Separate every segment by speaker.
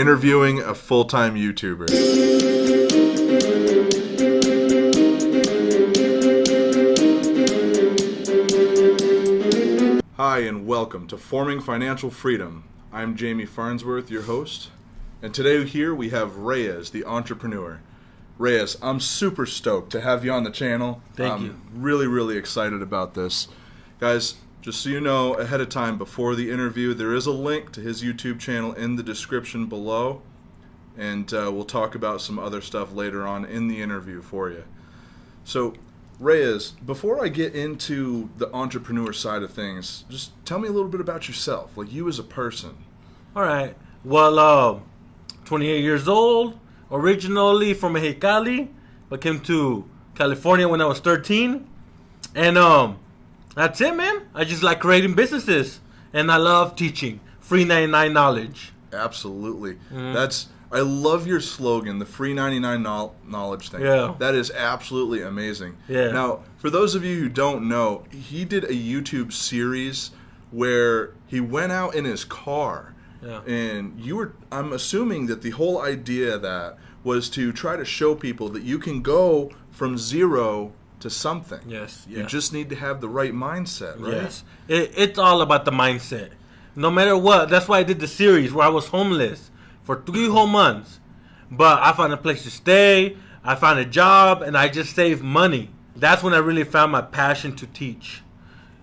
Speaker 1: interviewing a full-time YouTuber. Hi, and welcome to Forming Financial Freedom. I'm Jamie Farnsworth, your host, and today here we have Reyes The Entrepreneur. Reyes, I'm super stoked to have you on the channel.
Speaker 2: Thank you.
Speaker 1: I'm really excited about this. Guys, just so you know ahead of time before the interview, there is a link to his YouTube channel in the description below, and we'll talk about some other stuff later on in the interview for you. So, Reyes, before I get into the entrepreneur side of things, just tell me a little bit about yourself, like you as a person.
Speaker 2: All right. Well, 28 years old, originally from Mexicali, but came to California when I was 13. And that's it, man. I just like creating businesses, and I love teaching free 99 knowledge.
Speaker 1: Absolutely. I love your slogan, the free 99 knowledge thing.
Speaker 2: Yeah.
Speaker 1: That is absolutely amazing.
Speaker 2: Yeah.
Speaker 1: Now, for those of you who don't know, he did a YouTube series where he went out in his car.
Speaker 2: Yeah.
Speaker 1: And I'm assuming that the whole idea of that was to try to show people that you can go from zero to something.
Speaker 2: Yes.
Speaker 1: You just need to have the right mindset, right?
Speaker 2: Yes. It's all about the mindset. No matter what. That's why I did the series where I was homeless for 3 whole months. But I found a place to stay, I found a job, and I just saved money. That's when I really found my passion to teach.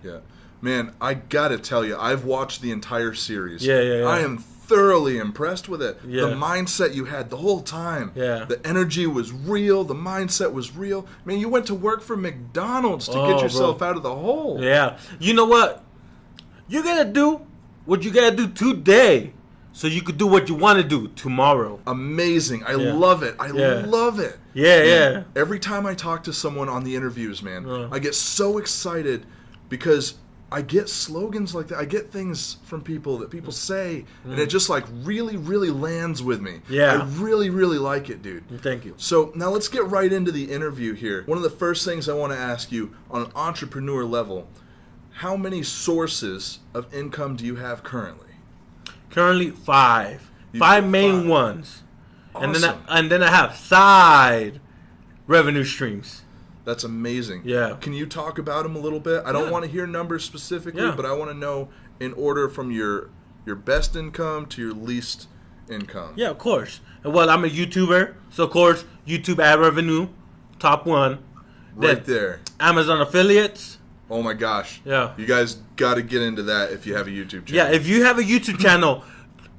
Speaker 1: Yeah. Man, I gotta tell you, I've watched the entire series.
Speaker 2: Yeah.
Speaker 1: I am thoroughly impressed with it.
Speaker 2: Yeah.
Speaker 1: The mindset you had the whole time.
Speaker 2: Yeah.
Speaker 1: The energy was real. The mindset was real. I mean, you went to work for McDonald's to get yourself out of the hole.
Speaker 2: Yeah. You know what? You gotta do what you gotta do today, so you could do what you want to do tomorrow.
Speaker 1: Amazing. I love it. I love it.
Speaker 2: Yeah.
Speaker 1: Every time I talk to someone on the interviews, man, I get so excited because I get slogans like that. I get things from people that people say, and it just like really lands with me.
Speaker 2: Yeah.
Speaker 1: I really like it, dude.
Speaker 2: Thank you.
Speaker 1: So now let's get right into the interview here. One of the first things I want to ask you on an entrepreneur level, how many sources of income do you have currently?
Speaker 2: Currently 5.
Speaker 1: You
Speaker 2: 5
Speaker 1: got
Speaker 2: main
Speaker 1: 5.
Speaker 2: ones.
Speaker 1: Awesome.
Speaker 2: And then I have side revenue streams.
Speaker 1: That's amazing.
Speaker 2: Yeah.
Speaker 1: Can you talk about them a little bit? I don't want to hear numbers specifically, but I want to know in order from your best income to your least income.
Speaker 2: Yeah, of course. Well, I'm a YouTuber, so of course, YouTube ad revenue, top 1.
Speaker 1: Right there.
Speaker 2: Amazon affiliates.
Speaker 1: Oh my gosh.
Speaker 2: Yeah.
Speaker 1: You guys got to get into that if you have a YouTube channel.
Speaker 2: Yeah, if you have a YouTube channel,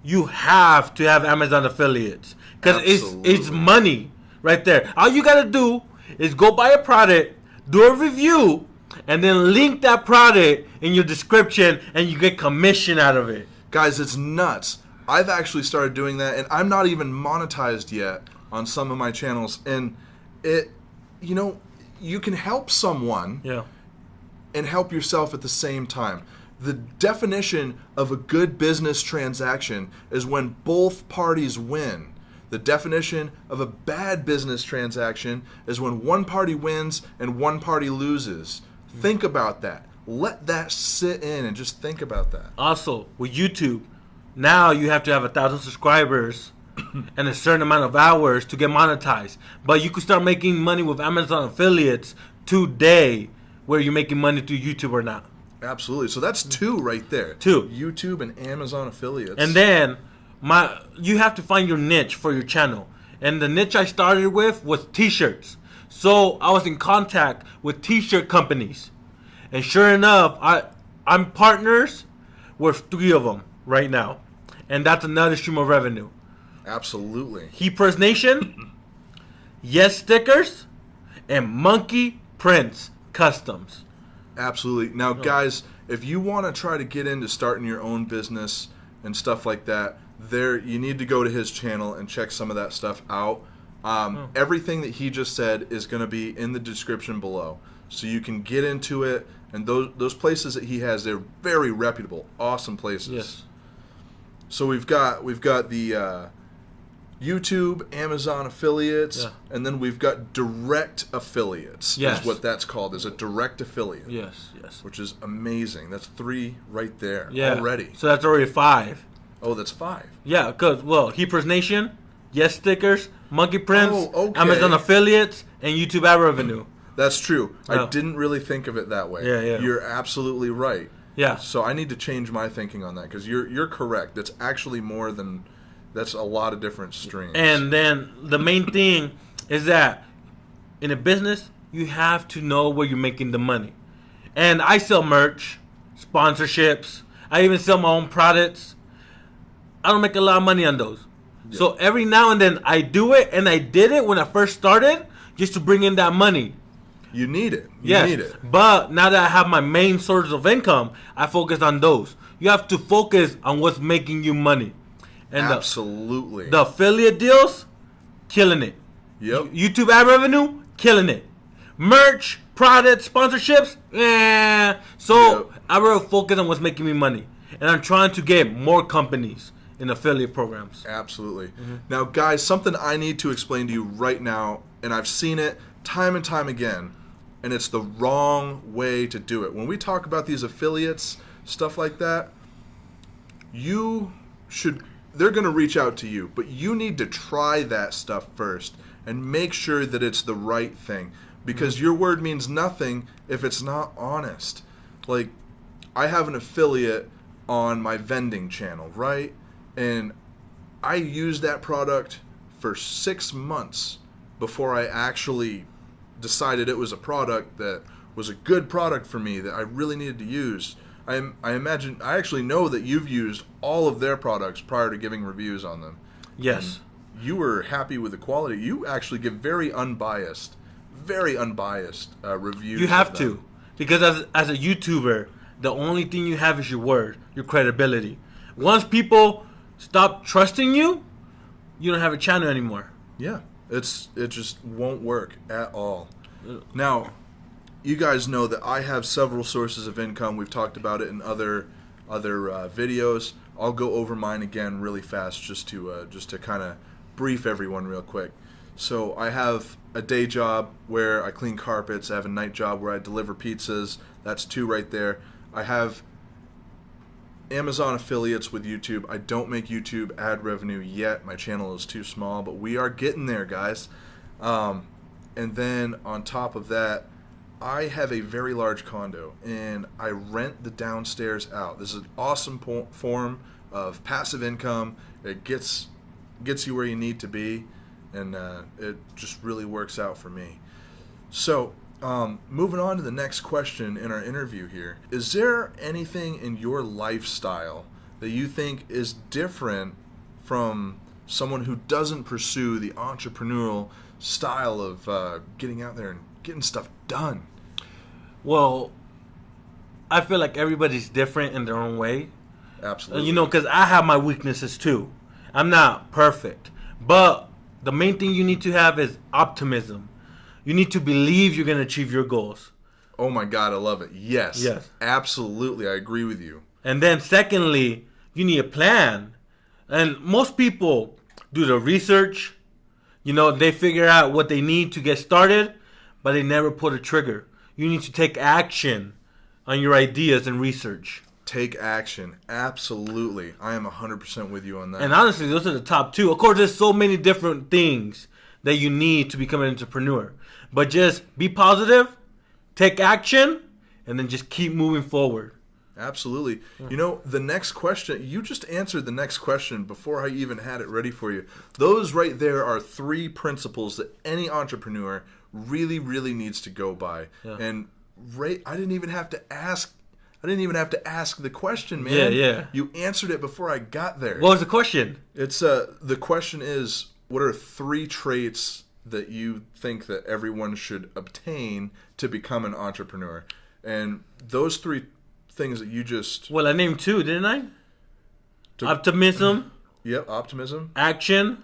Speaker 2: you have to have Amazon affiliates. Because it's money right there. All you got to do is go buy a product, do a review, and then link that product in your description, and you get commission out of it.
Speaker 1: Guys, it's nuts. I've actually started doing that, and I'm not even monetized yet on some of my channels. And you can help someone.
Speaker 2: Yeah.
Speaker 1: And help yourself at the same time. The definition of a good business transaction is when both parties win. The definition of a bad business transaction is when one party wins and one party loses. Think about that. Let that sit in and just think about that.
Speaker 2: Also, with YouTube, now you have to have 1,000 subscribers and a certain amount of hours to get monetized. But you could start making money with Amazon affiliates today, where you're making money through YouTube or not.
Speaker 1: Absolutely. So that's 2 right there.
Speaker 2: 2.
Speaker 1: YouTube and Amazon affiliates.
Speaker 2: And then you have to find your niche for your channel. And the niche I started with was t-shirts. So I was in contact with t-shirt companies. And sure enough, I'm partners with 3 of them right now. And that's another stream of revenue.
Speaker 1: Absolutely.
Speaker 2: Heatpress Nation, Yes Stickers, and Monkey Prints Customs.
Speaker 1: Absolutely. Now, guys, if you want to try to get into starting your own business and stuff like that, you need to go to his channel and check some of that stuff out. Everything that he just said is going to be in the description below, so you can get into it. And those places that he has, they're very reputable, awesome places.
Speaker 2: Yes.
Speaker 1: So we've got the YouTube, Amazon affiliates, and then we've got direct affiliates.
Speaker 2: Yes.
Speaker 1: Is what that's called, is a direct affiliate.
Speaker 2: Yes.
Speaker 1: Which is amazing. That's 3 right there
Speaker 2: already.
Speaker 1: already.
Speaker 2: So that's already 5.
Speaker 1: Oh, that's 5.
Speaker 2: Yeah, because, Heapers Nation, Yes Stickers, Monkey Prints,
Speaker 1: Oh, okay.
Speaker 2: Amazon Affiliates, and YouTube ad revenue.
Speaker 1: That's true.
Speaker 2: Oh.
Speaker 1: I didn't really think of it that way.
Speaker 2: Yeah.
Speaker 1: You're absolutely right.
Speaker 2: Yeah.
Speaker 1: So I need to change my thinking on that because you're correct. That's actually more than that's a lot of different streams.
Speaker 2: And then the main thing is that in a business, you have to know where you're making the money. And I sell merch, sponsorships. I even sell my own products. I don't make a lot of money on those. Yeah. So every now and then I do it, and I did it when I first started just to bring in that money.
Speaker 1: You need it.
Speaker 2: You need it. But now that I have my main source of income, I focus on those. You have to focus on what's making you money. And
Speaker 1: absolutely.
Speaker 2: The affiliate deals, killing it.
Speaker 1: Yep.
Speaker 2: YouTube ad revenue, killing it. Merch, products, sponsorships, So I really focus on what's making me money. And I'm trying to get more companies in affiliate programs.
Speaker 1: Absolutely. Mm-hmm. Now, guys, something I need to explain to you right now, and I've seen it time and time again, and it's the wrong way to do it. When we talk about these affiliates, stuff like that, they're going to reach out to you, but you need to try that stuff first and make sure that it's the right thing, because your word means nothing if it's not honest. Like, I have an affiliate on my vending channel, right? And I used that product for 6 months before I actually decided it was a product that was a good product for me that I really needed to use. I actually know that you've used all of their products prior to giving reviews on them.
Speaker 2: Yes.
Speaker 1: And you were happy with the quality. You actually give very unbiased reviews.
Speaker 2: You have to, because as a YouTuber, the only thing you have is your word, your credibility. Once people stop trusting you, you don't have a channel anymore.
Speaker 1: Yeah. It just won't work at all. Now, you guys know that I have several sources of income. We've talked about it in other videos. I'll go over mine again really fast just to kind of brief everyone real quick. So I have a day job where I clean carpets. I have a night job where I deliver pizzas. That's 2 right there. I have Amazon affiliates with YouTube. I don't make YouTube ad revenue yet. My channel is too small, but we are getting there, guys. And then on top of that, I have a very large condo, and I rent the downstairs out. This is an awesome form of passive income. It gets you where you need to be, and it just really works out for me. So, moving on to the next question in our interview here. Is there anything in your lifestyle that you think is different from someone who doesn't pursue the entrepreneurial style of getting out there and getting stuff done?
Speaker 2: Well, I feel like everybody's different in their own way.
Speaker 1: Absolutely.
Speaker 2: Because I have my weaknesses too. I'm not perfect. But the main thing you need to have is optimism. You need to believe you're going to achieve your goals.
Speaker 1: Oh my God, I love it. Yes. Absolutely, I agree with you.
Speaker 2: And then secondly, you need a plan. And most people do the research. They figure out what they need to get started, but they never pull a trigger. You need to take action on your ideas and research.
Speaker 1: Take action. Absolutely. I am 100% with you on that.
Speaker 2: And honestly, those are the top 2. Of course, there's so many different things that you need to become an entrepreneur. But just be positive, take action, and then just keep moving forward.
Speaker 1: Absolutely. The next question, you just answered the next question before I even had it ready for you. Those right there are 3 principles that any entrepreneur really, really needs to go by. Yeah. And I didn't even have to ask the question, man.
Speaker 2: Yeah.
Speaker 1: You answered it before I got there.
Speaker 2: What was the question?
Speaker 1: It's the question is, what are 3 traits that you think that everyone should obtain to become an entrepreneur? And those 3 things that you just...
Speaker 2: Well, I named 2, didn't I? Optimism.
Speaker 1: Yep, optimism.
Speaker 2: Action.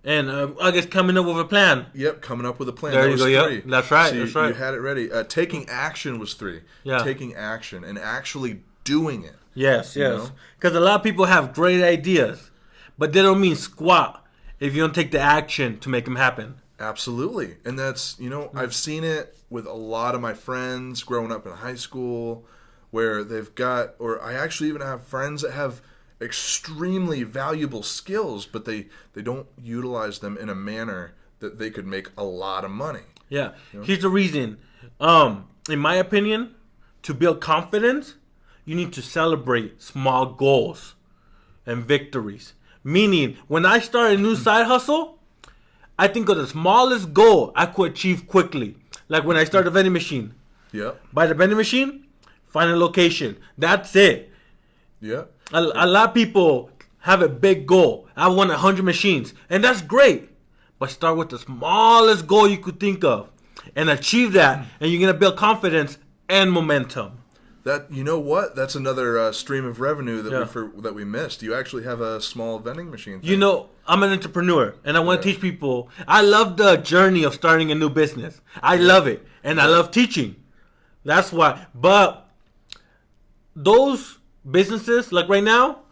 Speaker 1: And
Speaker 2: I guess coming up with a plan.
Speaker 1: Yep, coming up with a plan.
Speaker 2: There you go.
Speaker 1: 3.
Speaker 2: Yep. That's right.
Speaker 1: So you had it ready. Taking action was 3.
Speaker 2: Yeah.
Speaker 1: Taking action and actually doing it.
Speaker 2: Yes. Because a lot of people have great ideas, but they don't mean squat if you don't take the action to make them happen.
Speaker 1: Absolutely. And that's, I've seen it with a lot of my friends growing up in high school where they've got, or I actually even have friends that have extremely valuable skills, but they don't utilize them in a manner that they could make a lot of money.
Speaker 2: Yeah.
Speaker 1: You know?
Speaker 2: Here's the reason. In my opinion, to build confidence, you need to celebrate small goals and victories. Meaning, when I start a new side hustle, I think of the smallest goal I could achieve quickly. Like when I start a vending machine.
Speaker 1: Yep.
Speaker 2: Buy the vending machine, find a location. That's it.
Speaker 1: Yeah.
Speaker 2: A lot of people have a big goal. I want 100 machines. And that's great. But start with the smallest goal you could think of. And achieve that. And you're going to build confidence and momentum.
Speaker 1: That, you know what? That's another stream of revenue that we missed. You actually have a small vending machine thing.
Speaker 2: You know, I'm an entrepreneur, and I want to teach people. I love the journey of starting a new business. I love it, and I love teaching. That's why. But those businesses, like right now,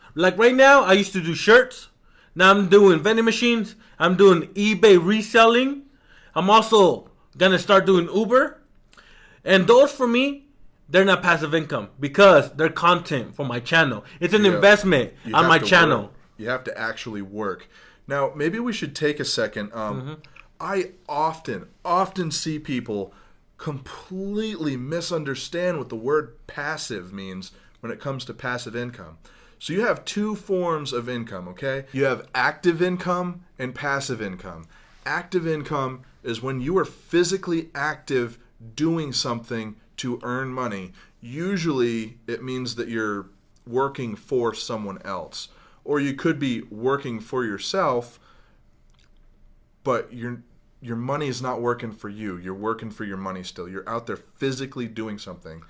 Speaker 2: I used to do shirts. Now I'm doing vending machines. I'm doing eBay reselling. I'm also going to start doing Uber. And those, for me, they're not passive income because they're content for my channel. It's an investment on my channel.
Speaker 1: Work. You have to actually work. Now, maybe we should take a second. I often see people completely misunderstand what the word passive means when it comes to passive income. So you have two forms of income, okay? You have active income and passive income. Active income is when you are physically active doing something to earn money. Usually it means that you're working for someone else, or you could be working for yourself, but your money is not working for you. You're working for your money still. You're out there physically doing something.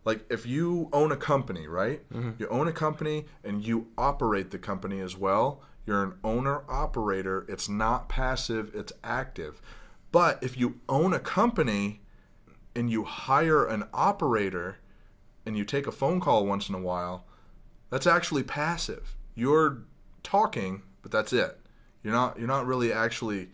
Speaker 1: Like if you own a company, right? You own a company and you operate the company as well. You're an owner operator. It's not passive, it's active. But if you own a company and you hire an operator and you take a phone call once in a while, that's actually passive. You're talking, but that's it. You're not really actually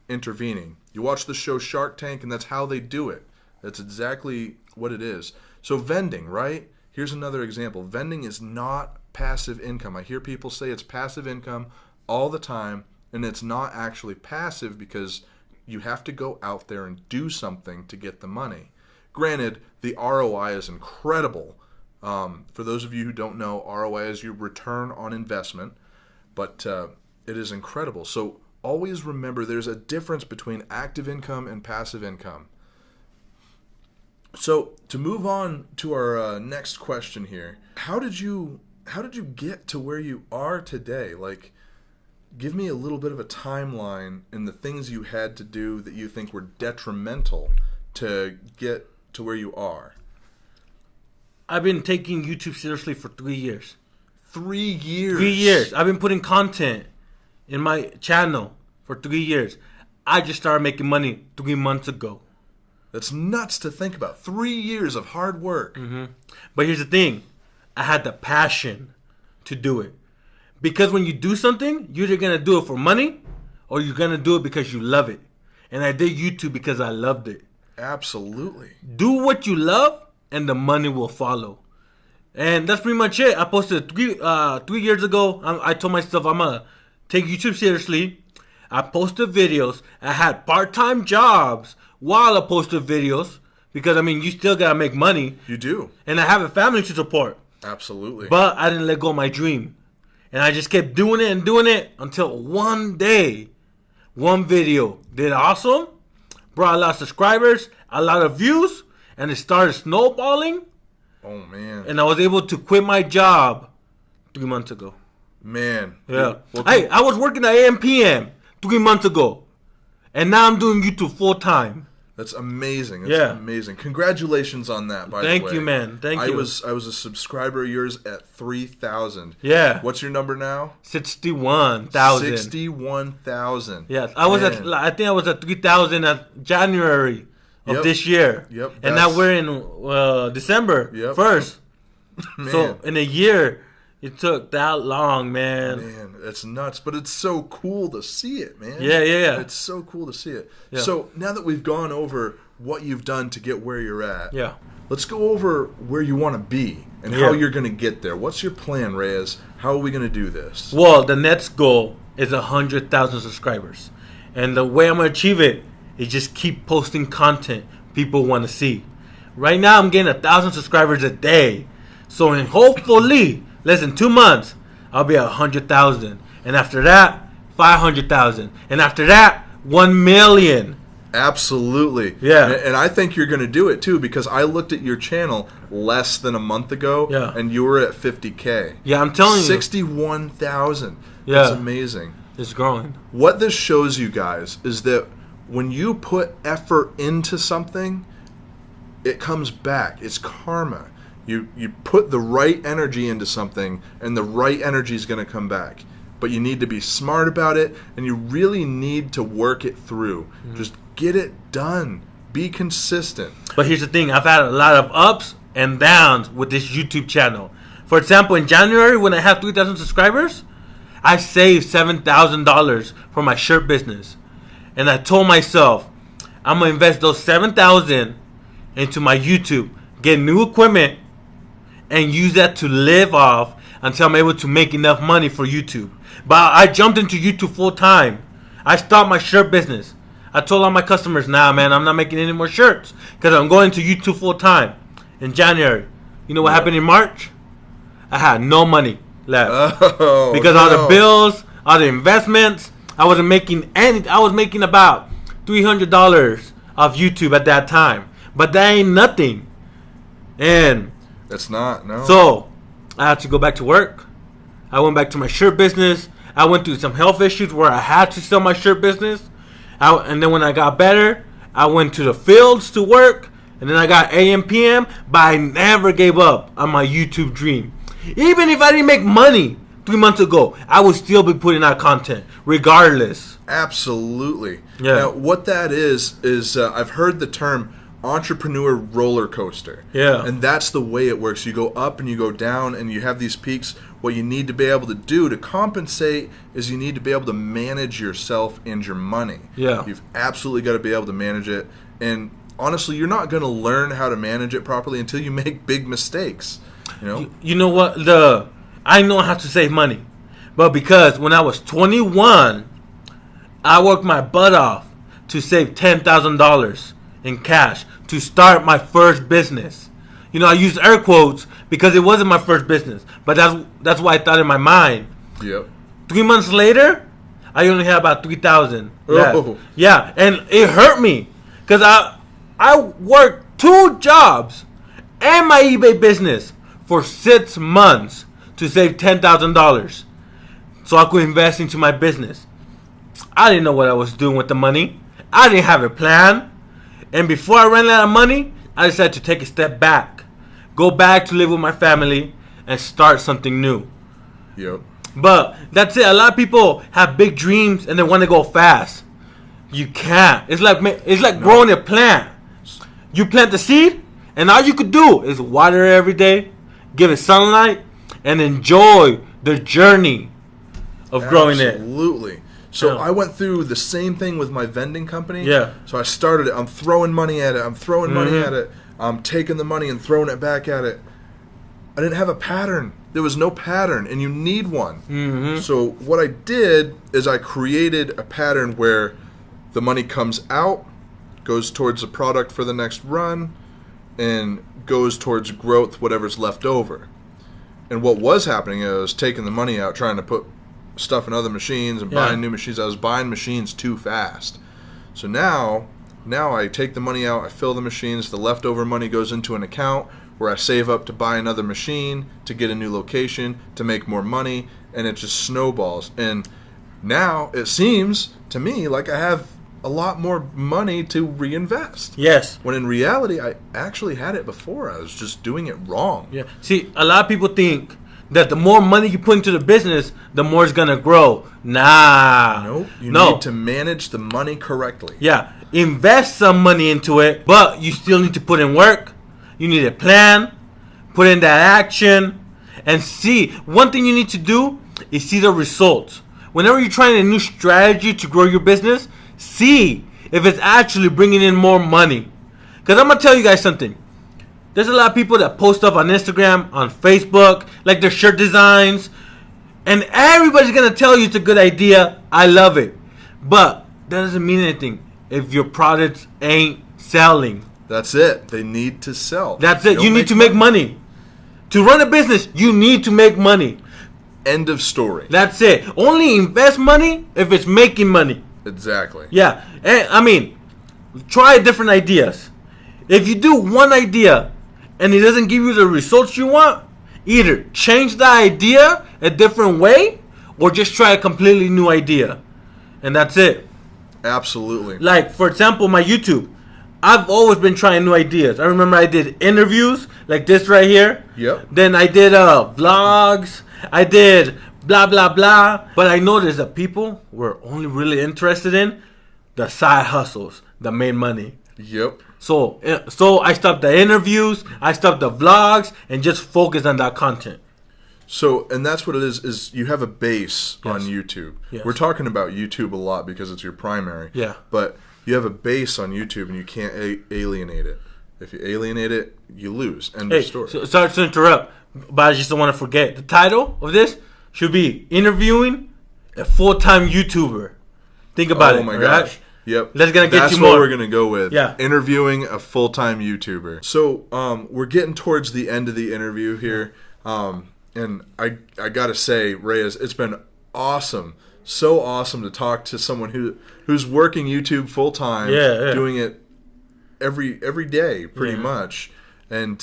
Speaker 1: intervening. You watch the show Shark Tank, and that's how they do it. That's exactly what it is. So vending, right? Here's another example. Vending is not passive income. I hear people say it's passive income all the time, and it's not actually passive because you have to go out there and do something to get the money. Granted, the ROI is incredible. For those of you who don't know, ROI is your return on investment, but it is incredible. So always remember there's a difference between active income and passive income. So to move on to our next question here, how did you get to where you are today? Like, give me a little bit of a timeline and the things you had to do that you think were detrimental to get to where you are.
Speaker 2: I've been taking YouTube seriously for 3 years.
Speaker 1: 3 years?
Speaker 2: 3 years. I've been putting content in my channel for 3 years. I just started making money 3 months ago.
Speaker 1: That's nuts to think about. 3 years of hard work.
Speaker 2: But here's the thing. I had the passion to do it. Because when you do something, you're either going to do it for money or you're going to do it because you love it. And I did YouTube because I loved it.
Speaker 1: Absolutely.
Speaker 2: Do what you love and the money will follow. And that's pretty much it. I posted 3 years ago. I told myself I'm going to take YouTube seriously. I posted videos. I had part-time jobs while I posted videos. Because, I mean, you still got to make money.
Speaker 1: You do.
Speaker 2: And I have a family to support.
Speaker 1: Absolutely.
Speaker 2: But I didn't let go of my dream. And I just kept doing it until one day, one video did awesome, brought a lot of subscribers, a lot of views, and it started snowballing.
Speaker 1: Oh, man.
Speaker 2: And I was able to quit my job 3 months ago.
Speaker 1: Man.
Speaker 2: Yeah. Well, hey, I was working at AM PM 3 months ago. And now I'm doing YouTube full time.
Speaker 1: That's amazing. That's amazing. Congratulations on that, by the way.
Speaker 2: Thank you, man. Thank you.
Speaker 1: I was a subscriber of yours at 3,000.
Speaker 2: Yeah.
Speaker 1: What's your number now?
Speaker 2: 61,000.
Speaker 1: 61,000.
Speaker 2: Yes. I think I was at 3,000 at January of this year.
Speaker 1: Yep.
Speaker 2: And now we're in December 1st. So in a year, It took that long, man.
Speaker 1: Man, it's nuts, but it's so cool to see it, man.
Speaker 2: Yeah.
Speaker 1: It's so cool to see it.
Speaker 2: Yeah.
Speaker 1: So now that we've gone over what you've done to get where you're at,
Speaker 2: Yeah.
Speaker 1: let's go over where you want to be and how you're going to get there. What's your plan, Reyes? How are we going to do this?
Speaker 2: Well, the next goal is 100,000 subscribers. And the way I'm going to achieve it is just keep posting content people want to see. Right now, I'm getting 1,000 subscribers a day. So in hopefully less than 2 months, I'll be at 100,000. And after that, 500,000. And after that, 1 million.
Speaker 1: Absolutely.
Speaker 2: Yeah.
Speaker 1: And I think you're going to do it too, because I looked at your channel less than a month ago, and you were at 50K.
Speaker 2: Yeah, I'm telling you.
Speaker 1: 61,000.
Speaker 2: Yeah.
Speaker 1: That's amazing.
Speaker 2: It's growing.
Speaker 1: What this shows you guys is that when you put effort into something, it comes back. It's karma. You put the right energy into something, and the right energy is going to come back. But you need to be smart about it, and you really need to work it through. Just get it done. Be consistent.
Speaker 2: But here's the thing. I've had a lot of ups and downs with this YouTube channel. For example, in January, when I had 3,000 subscribers, I saved $7,000 for my shirt business. And I told myself, I'm going to invest those $7,000 into my YouTube, get new equipment, and use that to live off until I'm able to make enough money for YouTube. But I jumped into YouTube full time. I stopped my shirt business. I told all my customers, nah, man, I'm not making any more shirts because I'm going to YouTube full time in January. You know what happened in March? I had no money left because all the bills, all the investments. I wasn't making any. I was making about $300 off YouTube at that time, but that ain't nothing. And
Speaker 1: it's not, no.
Speaker 2: So I had to go back to work. I went back to my shirt business. I went through some health issues where I had to sell my shirt business. And then when I got better, I went to the fields to work. And then I got AM, PM. But I never gave up on my YouTube dream. Even if I didn't make money 3 months ago, I would still be putting out content regardless.
Speaker 1: Absolutely.
Speaker 2: Yeah.
Speaker 1: Now, what that is I've heard the term entrepreneur roller coaster.
Speaker 2: Yeah.
Speaker 1: And that's the way it works. You go up and you go down and you have these peaks. What you need to be able to do to compensate is you need to be able to manage yourself and your money.
Speaker 2: Yeah.
Speaker 1: You've absolutely got to be able to manage it. And honestly, you're not going to learn how to manage it properly until you make big mistakes.
Speaker 2: You know what? I know how to save money. But because when I was 21, I worked my butt off to save $10,000 in cash to start my first business. You know, I use air quotes because it wasn't my first business, but that's what I thought in my mind.
Speaker 1: Yep.
Speaker 2: 3 months later, I only had about 3,000 left.
Speaker 1: Oh.
Speaker 2: Yeah, and it hurt me because I worked 2 jobs and my eBay business for 6 months to save $10,000 so I could invest into my business. I didn't know what I was doing with the money. I didn't have a plan. And before I ran out of money, I decided to take a step back. Go back to live with my family and start something new.
Speaker 1: Yep.
Speaker 2: But that's it. A lot of people have big dreams and they want to go fast. You can't. It's like growing a plant. You plant the seed and all you could do is water it every day, give it sunlight, and enjoy the journey of growing it.
Speaker 1: Absolutely. So
Speaker 2: Yeah.
Speaker 1: I went through the same thing with my vending company.
Speaker 2: Yeah.
Speaker 1: So I started it. I'm throwing money at it. I'm taking the money and throwing it back at it. I didn't have a pattern. There was no pattern, and you need one.
Speaker 2: Mm-hmm.
Speaker 1: So what I did is I created a pattern where the money comes out, goes towards the product for the next run, and goes towards growth, whatever's left over. And what was happening is I was taking the money out, trying to put stuff in other machines and buying new machines. I was buying machines too fast. So now I take the money out, I fill the machines, the leftover money goes into an account where I save up to buy another machine, to get a new location, to make more money, and it just snowballs. And now it seems to me like I have a lot more money to reinvest.
Speaker 2: Yes.
Speaker 1: When in reality, I actually had it before. I was just doing it wrong.
Speaker 2: Yeah. See, a lot of people think that the more money you put into the business, the more it's gonna grow. Nah.
Speaker 1: Nope. You need to manage the money correctly.
Speaker 2: Yeah. Invest some money into it, but you still need to put in work. You need a plan, put in that action, and see. One thing you need to do is see the results. Whenever you're trying a new strategy to grow your business, see if it's actually bringing in more money. Because I'm going to tell you guys something. There's a lot of people that post stuff on Instagram, on Facebook, like their shirt designs, and everybody's going to tell you it's a good idea. I love it. But that doesn't mean anything if your products ain't selling.
Speaker 1: That's it. They need to sell.
Speaker 2: That's it. You need to make money. To run a business, you need to make money.
Speaker 1: End of story.
Speaker 2: That's it. Only invest money if it's making money.
Speaker 1: Exactly.
Speaker 2: Yeah. And, I mean, try different ideas. If you do one idea and it doesn't give you the results you want, either change the idea a different way or just try a completely new idea. And that's it.
Speaker 1: Absolutely.
Speaker 2: Like, for example, my YouTube. I've always been trying new ideas. I remember I did interviews like this right here.
Speaker 1: Yep.
Speaker 2: Then I did vlogs. I did blah, blah, blah. But I noticed that people were only really interested in the side hustles that made money.
Speaker 1: Yep.
Speaker 2: So I stopped the interviews. I stopped the vlogs and just focused on that content.
Speaker 1: So, and that's what it is you have a base
Speaker 2: Yes.
Speaker 1: on YouTube.
Speaker 2: Yes.
Speaker 1: We're talking about YouTube a lot because it's your primary.
Speaker 2: Yeah.
Speaker 1: But you have a base on YouTube and you can't alienate it. If you alienate it, you lose. End of story.
Speaker 2: So, sorry to interrupt, but I just don't want to forget. The title of this should be Interviewing a Full-Time YouTuber. Think about it.
Speaker 1: Oh my
Speaker 2: right?
Speaker 1: gosh. Yep.
Speaker 2: That's going to get you
Speaker 1: more. That's what
Speaker 2: more.
Speaker 1: we're going to go with.
Speaker 2: Yeah.
Speaker 1: Interviewing a full-time YouTuber. So we're getting towards the end of the interview here. And I got to say, Reyes, it's been awesome. So awesome to talk to someone who's working YouTube full-time.
Speaker 2: Yeah.
Speaker 1: Doing it every day, pretty much. And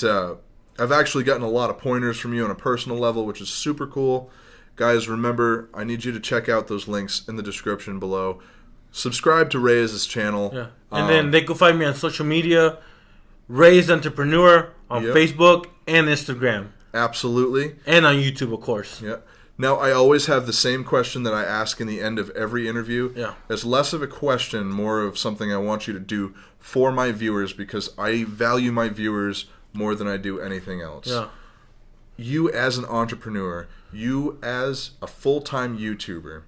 Speaker 1: I've actually gotten a lot of pointers from you on a personal level, which is super cool. Guys, remember, I need you to check out those links in the description below. Subscribe to Reyes' channel.
Speaker 2: Yeah. And then they can find me on social media, Reyes The Entrepreneur, on Facebook and Instagram.
Speaker 1: Absolutely.
Speaker 2: And on YouTube, of course.
Speaker 1: Yeah. Now, I always have the same question that I ask in the end of every interview.
Speaker 2: Yeah.
Speaker 1: It's less of a question, more of something I want you to do for my viewers because I value my viewers more than I do anything else.
Speaker 2: Yeah.
Speaker 1: You as an entrepreneur, you as a full-time YouTuber,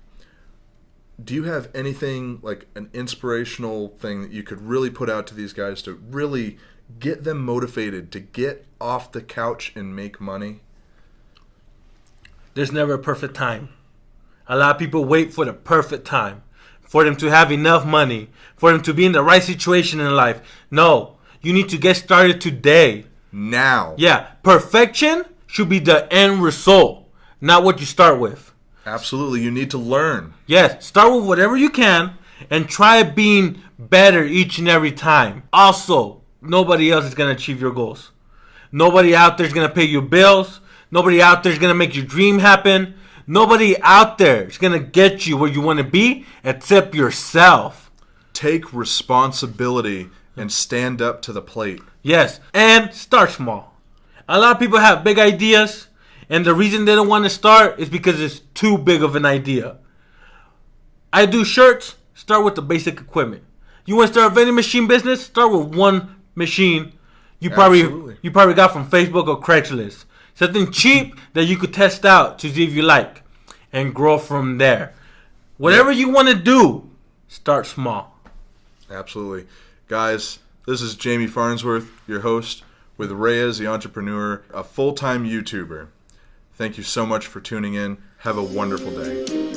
Speaker 1: do you have anything like an inspirational thing that you could really put out to these guys to really get them motivated to get off the couch and make money?
Speaker 2: There's never a perfect time. A lot of people wait for the perfect time, for them to have enough money, for them to be in the right situation in life. No, you need to get started today.
Speaker 1: Now.
Speaker 2: Yeah, perfection should be the end result, not what you start with.
Speaker 1: Absolutely, you need to learn.
Speaker 2: Yes, start with whatever you can and try being better each and every time. Also, nobody else is going to achieve your goals. Nobody out there is going to pay your bills. Nobody out there is going to make your dream happen. Nobody out there is going to get you where you want to be except yourself.
Speaker 1: Take responsibility and stand up to the plate.
Speaker 2: Yes, and start small. A lot of people have big ideas, and the reason they don't want to start is because it's too big of an idea. I do shirts, start with the basic equipment. You want to start a vending machine business? Start with one machine you probably got from Facebook or Craigslist. Something cheap that you could test out to see if you like and grow from there. Whatever you want to do, start small.
Speaker 1: Absolutely. Guys, this is Jamie Farnsworth, your host with Reyes The Entrepreneur, a full-time YouTuber. Thank you so much for tuning in. Have a wonderful day.